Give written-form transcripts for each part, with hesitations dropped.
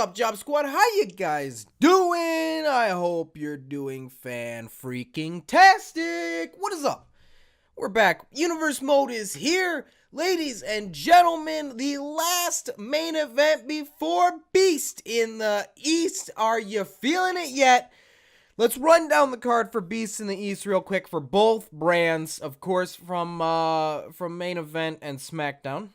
up, Job Squad? How you guys doing? I hope you're doing fan-freaking-tastic. What is up? We're back. Universe Mode is here. Ladies and gentlemen, the last main event before Beast in the East. Are you feeling it yet? Let's run down the card for Beast in the East real quick for both brands, of course, from main event and SmackDown.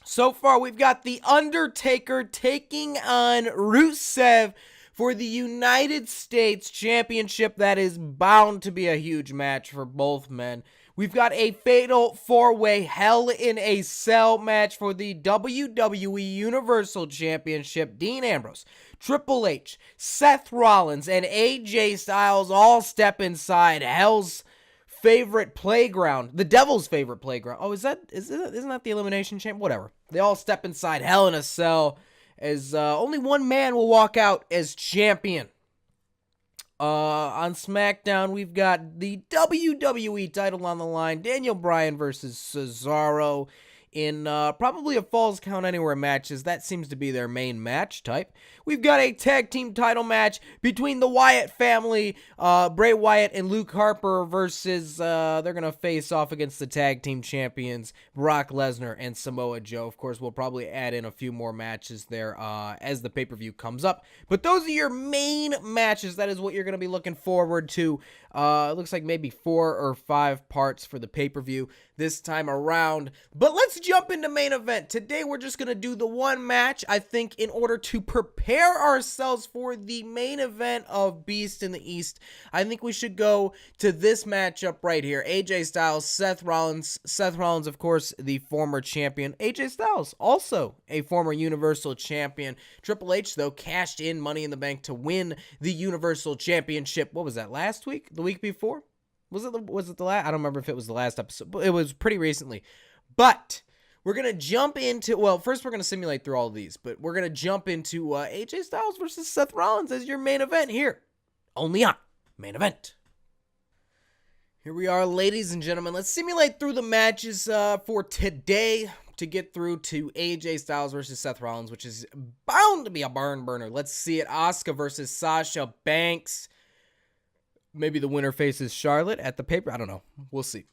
So far, we've got The Undertaker taking on Rusev for the United States Championship. That is bound to be a huge match for both men. We've got a fatal four-way Hell in a Cell match for the WWE Universal Championship. Dean Ambrose, Triple H, Seth Rollins, and AJ Styles all step inside Hell's favorite playground, the Devil's favorite playground. Oh, isn't that the Elimination Chamber? Whatever. They all step inside Hell in a Cell as only one man will walk out as champion. On SmackDown, we've got the WWE title on the line. Daniel Bryan versus Cesaro in probably a Falls Count Anywhere matches. That seems to be their main match type. We've got a tag team title match between the Wyatt family, Bray Wyatt and Luke Harper versus, they're going to face off against the tag team champions, Brock Lesnar and Samoa Joe. Of course, we'll probably add in a few more matches there as the pay-per-view comes up. But those are your main matches. That is what you're going to be looking forward to. It looks like maybe 4 or 5 parts for the pay-per-view this time around. But let's jump into main event. Today, we're just going to do the one match, I think, in order to prepare ourselves for the main event of Beast in the East. I think we should go to this matchup right here. AJ Styles, Seth Rollins. Seth Rollins, of course, the former champion. AJ Styles, also a former Universal Champion. Triple H, though, cashed in Money in the Bank to win the Universal Championship. What was that, last week? The week before? Was it the last? I don't remember if it was the last episode, but it was pretty recently. But we're going to jump into, well, first we're going to simulate through all of these, but we're going to jump into AJ Styles versus Seth Rollins as your main event here, only on Main Event. Here we are, ladies and gentlemen. Let's simulate through the matches for today to get through to AJ Styles versus Seth Rollins, which is bound to be a barn burner. Let's see it. Asuka versus Sasha Banks. Maybe the winner faces Charlotte at the paper. I don't know. We'll see.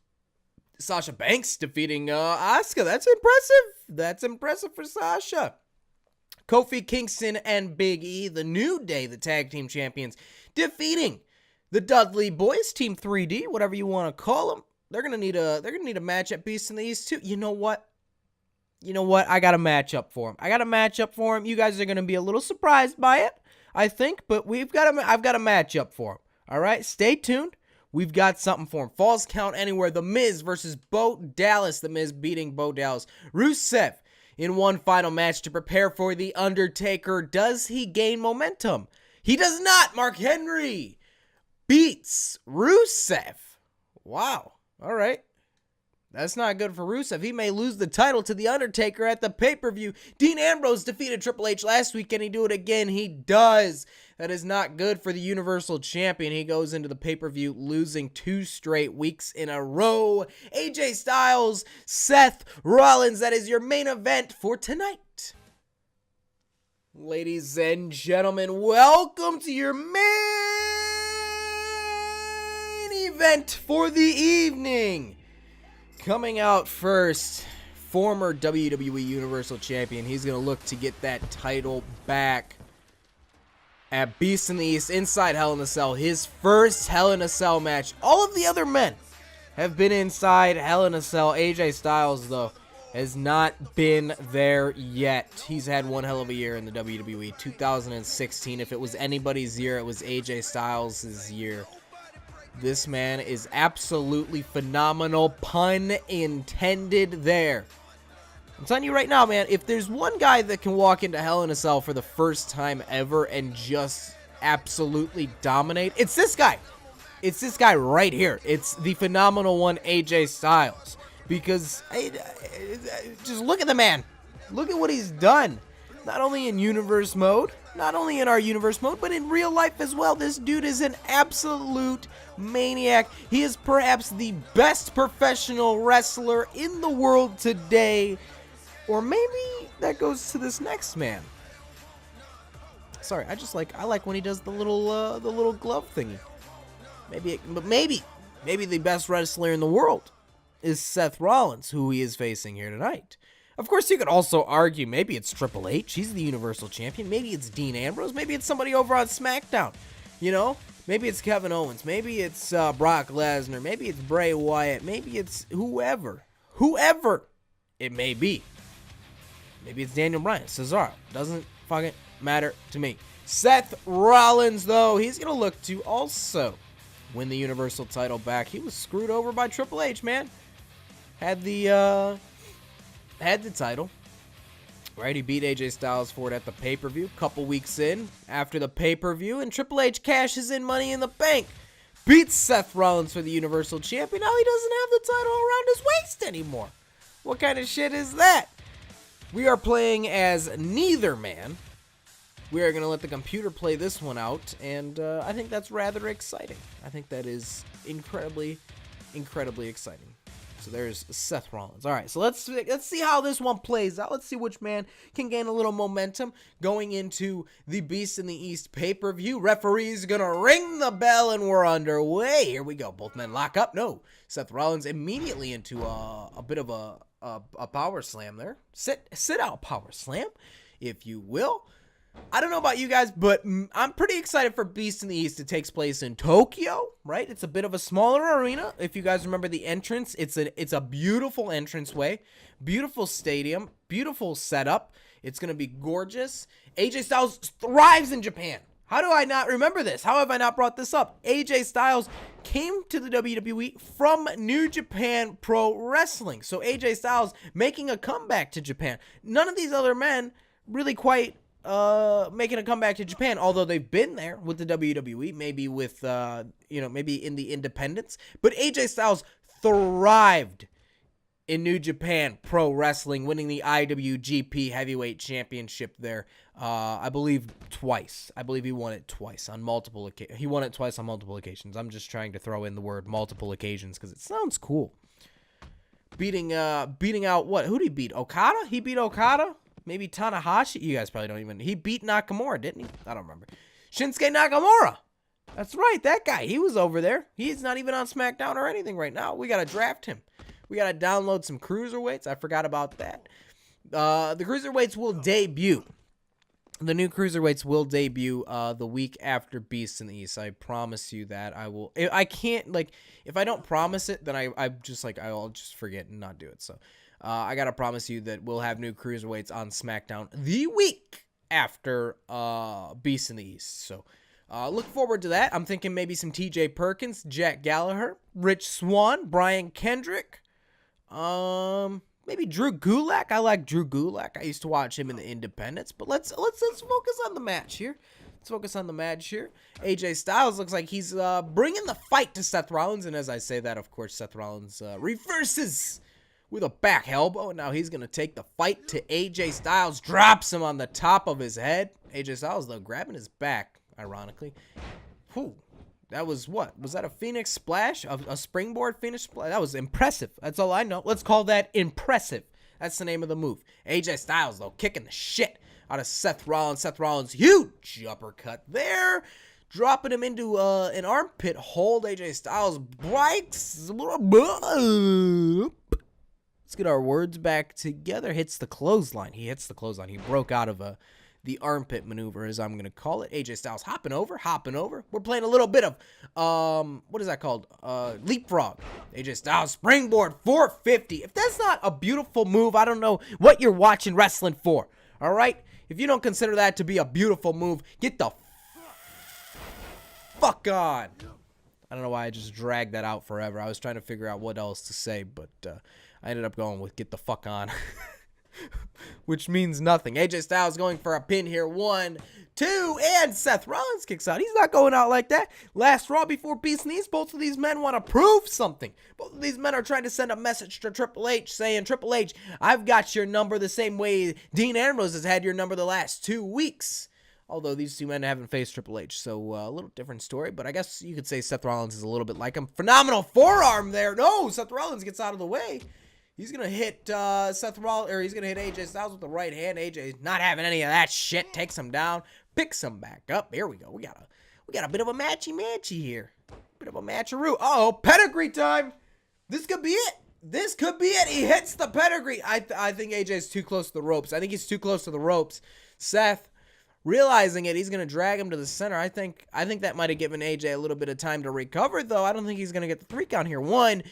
Sasha Banks defeating Asuka. That's impressive. That's impressive for Sasha. Kofi Kingston and Big E, the New Day, the tag team champions, defeating the Dudley Boys, Team 3D, whatever you want to call them. They're gonna need a match at Beast in the East too. You know what? I got a matchup for them. You guys are gonna be a little surprised by it, I think, but I've got a matchup for them. All right, stay tuned. We've got something for him. Falls Count Anywhere. The Miz versus Bo Dallas. The Miz beating Bo Dallas. Rusev in one final match to prepare for The Undertaker. Does he gain momentum? He does not. Mark Henry beats Rusev. Wow. All right. That's not good for Rusev. He may lose the title to The Undertaker at the pay-per-view. Dean Ambrose defeated Triple H last week. Can he do it again? He does. That is not good for the Universal Champion. He goes into the pay-per-view losing 2 straight weeks in a row. AJ Styles, Seth Rollins. That is your main event for tonight. Ladies and gentlemen, welcome to your main event for the evening. Coming out first, former WWE Universal Champion. He's going to look to get that title back at Beast in the East inside Hell in a Cell. His first Hell in a Cell match. All of the other men have been inside Hell in a Cell. AJ Styles, though, has not been there yet. He's had one hell of a year in the WWE. 2016, if it was anybody's year, it was AJ Styles' year. This man is absolutely phenomenal, pun intended there. I'm telling you right now, man, if there's one guy that can walk into Hell in a Cell for the first time ever and just absolutely dominate, it's this guy. It's this guy right here. It's the phenomenal one, AJ Styles. Because, just look at the man. Look at what he's done. Not only in universe mode, not only in our universe mode, but in real life as well. This dude is an absolute maniac. He is perhaps the best professional wrestler in the world today. Or maybe that goes to this next man. Sorry, I like when he does the little glove thingy. Maybe the best wrestler in the world is Seth Rollins, who he is facing here tonight. Of course, you could also argue maybe it's Triple H. He's the Universal Champion. Maybe it's Dean Ambrose. Maybe it's somebody over on SmackDown. You know? Maybe it's Kevin Owens. Maybe it's Brock Lesnar. Maybe it's Bray Wyatt. Maybe it's whoever. Whoever it may be. Maybe it's Daniel Bryan, Cesaro. Doesn't fucking matter to me. Seth Rollins, though, he's going to look to also win the Universal title back. He was screwed over by Triple H, man. Had the title, right? He beat AJ Styles for it at the pay-per-view. Couple weeks in after the pay-per-view, and Triple H cashes in Money in the Bank. Beats Seth Rollins for the Universal Champion. Now he doesn't have the title around his waist anymore. What kind of shit is that? We are playing as neither man. We are going to let the computer play this one out, and I think that's rather exciting. I think that is incredibly exciting. So there's Seth Rollins. All right, so let's see how this one plays out. Let's see which man can gain a little momentum going into the Beast in the East pay-per-view. Referee's going to ring the bell, and we're underway. Here we go. Both men lock up. No, Seth Rollins immediately into a bit of a power slam there. Sit out power slam, if you will. I don't know about you guys, but I'm pretty excited for Beast in the East. It takes place in Tokyo, right? It's a bit of a smaller arena. If you guys remember the entrance, it's a beautiful entranceway, beautiful stadium, beautiful setup. It's going to be gorgeous. AJ Styles thrives in Japan. How do I not remember this? How have I not brought this up? AJ Styles came to the WWE from New Japan Pro Wrestling. So AJ Styles making a comeback to Japan. None of these other men really quite making a comeback to Japan, although they've been there with the WWE, maybe with maybe in the independents, but AJ Styles thrived in New Japan Pro Wrestling, winning the IWGP Heavyweight Championship there, I believe twice. I believe he won it twice on multiple occasions. He won it twice on multiple occasions. I'm just trying to throw in the word multiple occasions because it sounds cool. Beating out what? Who did he beat? Okada? He beat Okada? Maybe Tanahashi? You guys probably don't even... He beat Nakamura, didn't he? I don't remember. Shinsuke Nakamura. That's right, that guy. He was over there. He's not even on SmackDown or anything right now. We got to draft him. We got to download some cruiserweights. I forgot about that. The cruiserweights will debut. The new cruiserweights will debut the week after Beast in the East. I promise you that. I will. I can't, like, if I don't promise it, then I'll just forget and not do it. So I got to promise you that we'll have new cruiserweights on SmackDown the week after Beast in the East. So look forward to that. I'm thinking maybe some TJ Perkins, Jack Gallagher, Rich Swann, Brian Kendrick, maybe Drew Gulak. I like Drew Gulak. I used to watch him in the Independents. But let's focus on the match here. AJ Styles looks like he's bringing the fight to Seth Rollins, and as I say that, of course, Seth Rollins reverses with a back elbow. Now he's going to take the fight to AJ Styles. Drops him on the top of his head. AJ Styles, though, grabbing his back, ironically. Whew. That was what? Was that a Phoenix Splash? A springboard Phoenix Splash? That was impressive. That's all I know. Let's call that impressive. That's the name of the move. AJ Styles, though, kicking the shit out of Seth Rollins. Seth Rollins, huge uppercut there. Dropping him into an armpit hold. AJ Styles breaks. Let's get our words back together. Hits the clothesline. He hits the clothesline. He broke out of the armpit maneuver, as I'm going to call it. AJ Styles hopping over. We're playing a little bit of, what is that called? Leapfrog. AJ Styles springboard 450. If that's not a beautiful move, I don't know what you're watching wrestling for. All right? If you don't consider that to be a beautiful move, get the fuck on. I don't know why I just dragged that out forever. I was trying to figure out what else to say, but I ended up going with get the fuck on. Which means nothing. AJ Styles going for a pin here. 1, 2, and Seth Rollins kicks out. He's not going out like that. Last Raw before Beast in the East, both of these men want to prove something. Both of these men are trying to send a message to Triple H saying, Triple H, I've got your number the same way Dean Ambrose has had your number the last 2 weeks. Although these two men haven't faced Triple H, so a little different story. But I guess you could say Seth Rollins is a little bit like him. Phenomenal forearm there. No, Seth Rollins gets out of the way. He's going to hit Seth Rollins, or he's going to hit AJ Styles with the right hand. AJ's not having any of that shit. Takes him down, picks him back up. Here we go. We got a bit of a matchy here. Bit of a matcheroo. Uh-oh, pedigree time. This could be it. This could be it. He hits the pedigree. I think AJ's too close to the ropes. I think he's too close to the ropes. Seth, realizing it, he's going to drag him to the center. I think that might have given AJ a little bit of time to recover, though. I don't think he's going to get the 3 count here. 1,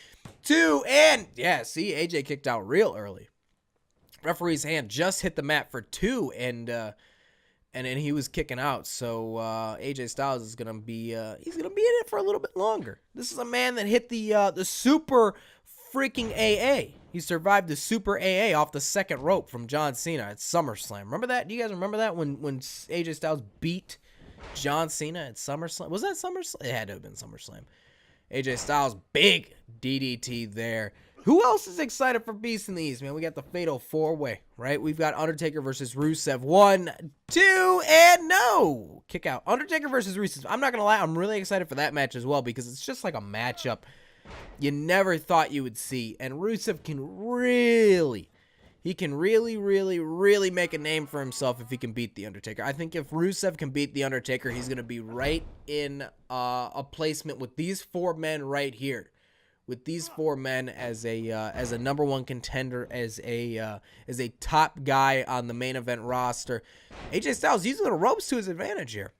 2, and yeah, see, AJ kicked out real early. Referee's hand just hit the mat for 2, and then he was kicking out. So AJ Styles is gonna be he's gonna be in it for a little bit longer. This is a man that hit the super freaking AA. He survived the super AA off the second rope from John Cena at SummerSlam. Remember that? Do you guys remember that when AJ Styles beat John Cena at SummerSlam? Was that SummerSlam? It had to have been SummerSlam. AJ Styles, big DDT there. Who else is excited for Beast in the East, man? We got the Fatal 4-Way, right? We've got Undertaker versus Rusev. 1, 2, and no! Kick out. Undertaker versus Rusev. I'm not going to lie. I'm really excited for that match as well because it's just like a matchup you never thought you would see. And Rusev can really make a name for himself if he can beat The Undertaker. I think if Rusev can beat The Undertaker, he's going to be right in a placement with these 4 men right here. With these 4 men as a number 1 contender, as a top guy on the main event roster. AJ Styles using the ropes to his advantage here.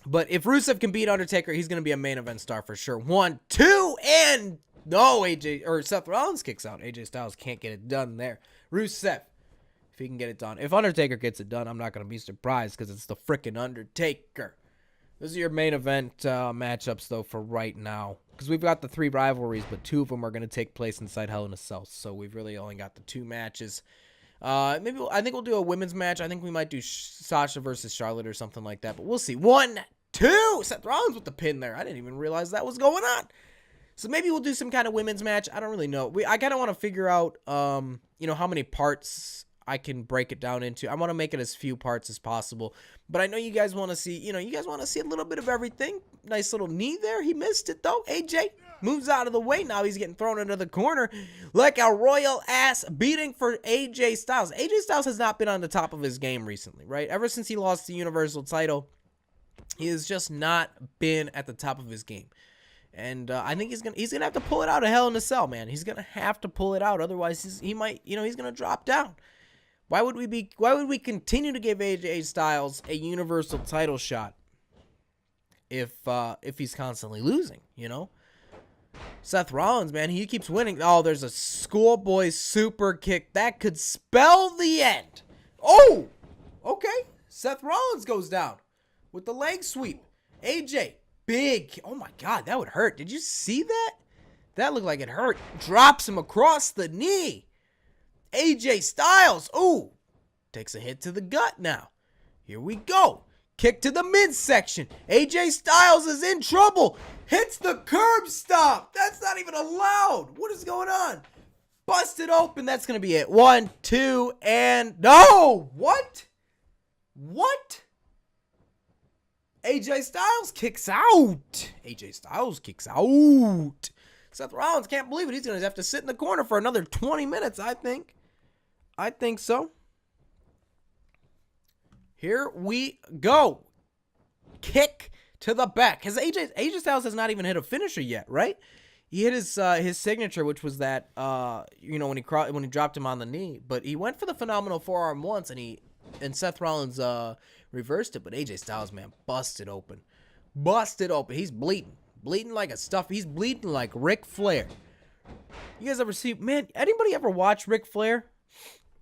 But if Rusev can beat Undertaker, he's going to be a main event star for sure. 1, 2, and no, Seth Rollins kicks out. AJ Styles can't get it done there. Rusev, if he can get it done. If Undertaker gets it done, I'm not going to be surprised because it's the frickin' Undertaker. Those are your main event matchups, though, for right now. Because we've got the 3 rivalries, but 2 of them are going to take place inside Hell in a Cell. So we've really only got the 2 matches. I think we'll do a women's match. I think we might do Sasha versus Charlotte or something like that. But we'll see. 1, 2. Seth Rollins with the pin there. I didn't even realize that was going on. So maybe we'll do some kind of women's match. I don't really know. I kind of want to figure out, how many parts I can break it down into. I want to make it as few parts as possible. But I know you guys want to see, you guys want to see a little bit of everything. Nice little knee there. He missed it, though. AJ moves out of the way. Now he's getting thrown into the corner like a royal ass beating for AJ Styles. AJ Styles has not been on the top of his game recently, right? Ever since he lost the Universal title, he has just not been at the top of his game. And I think he's gonna have to pull it out of Hell in a Cell, man. He's gonna have to pull it out, otherwise he's gonna drop down. Why would we continue to give AJ Styles a Universal title shot if he's constantly losing, Seth Rollins, man, he keeps winning. Oh, there's a schoolboy super kick that could spell the end. Oh, okay. Seth Rollins goes down with the leg sweep. AJ, big. Oh my God, that would hurt. Did you see that? That looked like it hurt. Drops him across the knee. AJ Styles, ooh, takes a hit to the gut now. Here we go. Kick to the midsection. AJ Styles is in trouble. Hits the curb stomp. That's not even allowed. What is going on? Busted open. That's going to be it. 1, 2, and no. What? AJ Styles kicks out. AJ Styles kicks out. Seth Rollins can't believe it. He's going to have to sit in the corner for another 20 minutes, I think. I think so. Here we go. Kick to the back. Because AJ Styles has not even hit a finisher yet, right? He hit his signature, which was that when he dropped him on the knee. But he went for the phenomenal forearm once, and Seth Rollins reversed it. But AJ Styles, man, busted open. He's bleeding like he's bleeding like Ric Flair. You guys ever see, man? Anybody ever watch Ric Flair?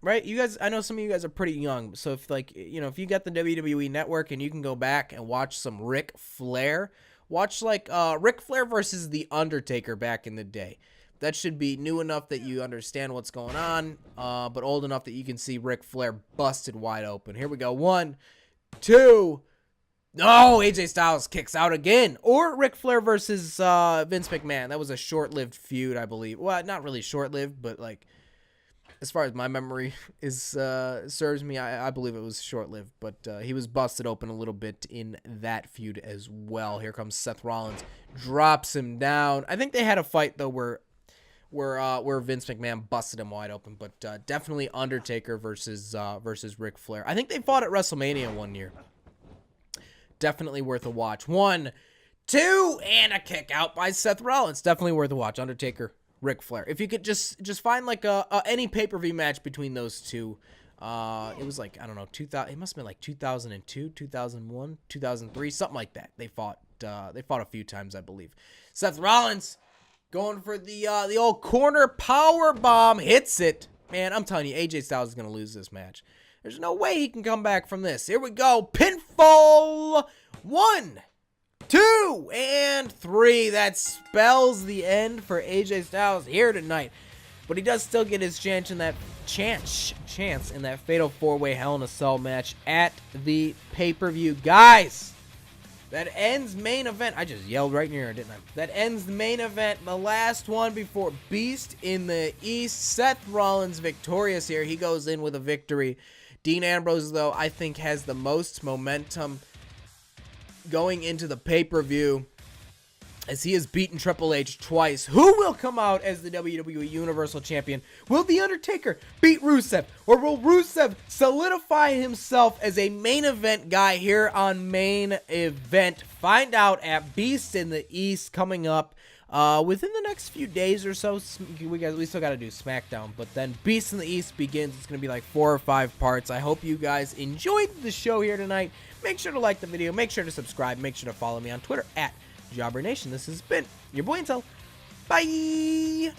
Right, you guys. I know some of you guys are pretty young, so if if you got the WWE Network and you can go back and watch some Ric Flair, watch Ric Flair versus The Undertaker back in the day. That should be new enough that you understand what's going on, but old enough that you can see Ric Flair busted wide open. Here we go. 1, 2. No, AJ Styles kicks out again. Or Ric Flair versus Vince McMahon. That was a short-lived feud, I believe. Well, not really short-lived, but as far as my memory serves me, I believe it was short-lived, but he was busted open a little bit in that feud as well. Here comes Seth Rollins, drops him down. I think they had a fight, though, where where Vince McMahon busted him wide open. But definitely Undertaker versus Ric Flair. I think they fought at WrestleMania one year. Definitely worth a watch. 1, 2, and a kick out by Seth Rollins. Definitely worth a watch. Undertaker, Ric Flair. If you could just find like any pay-per-view match between those two. It was like, I don't know, 2000. It must have been like 2002, 2001, 2003, something like that. They fought a few times, I believe. Seth Rollins going for the old corner power bomb, hits it. Man, I'm telling you, AJ Styles is gonna lose this match. There's no way he can come back from this. Here we go, pinfall. 1, 2, and 3. That spells the end for AJ Styles here tonight. But he does still get his chance in that fatal 4-way Hell in a Cell match at the pay-per-view. Guys, that ends main event. I just yelled right in your ear, didn't I? That ends the main event. The last one before Beast in the East. Seth Rollins victorious here. He goes in with a victory. Dean Ambrose, though, I think has the most momentum going into the pay-per-view, as he has beaten Triple H twice. Who will come out as the WWE Universal Champion? Will The Undertaker beat Rusev? Or will Rusev solidify himself as a main event guy here on Main Event? Find out at Beast in the East coming up within the next few days or so. We still got to do SmackDown, but then Beast in the East begins. It's going to be like 4 or 5 parts. I hope you guys enjoyed the show here tonight. Make sure to like the video. Make sure to subscribe. Make sure to follow me on Twitter at JobberNation. This has been your boy Intel. Bye!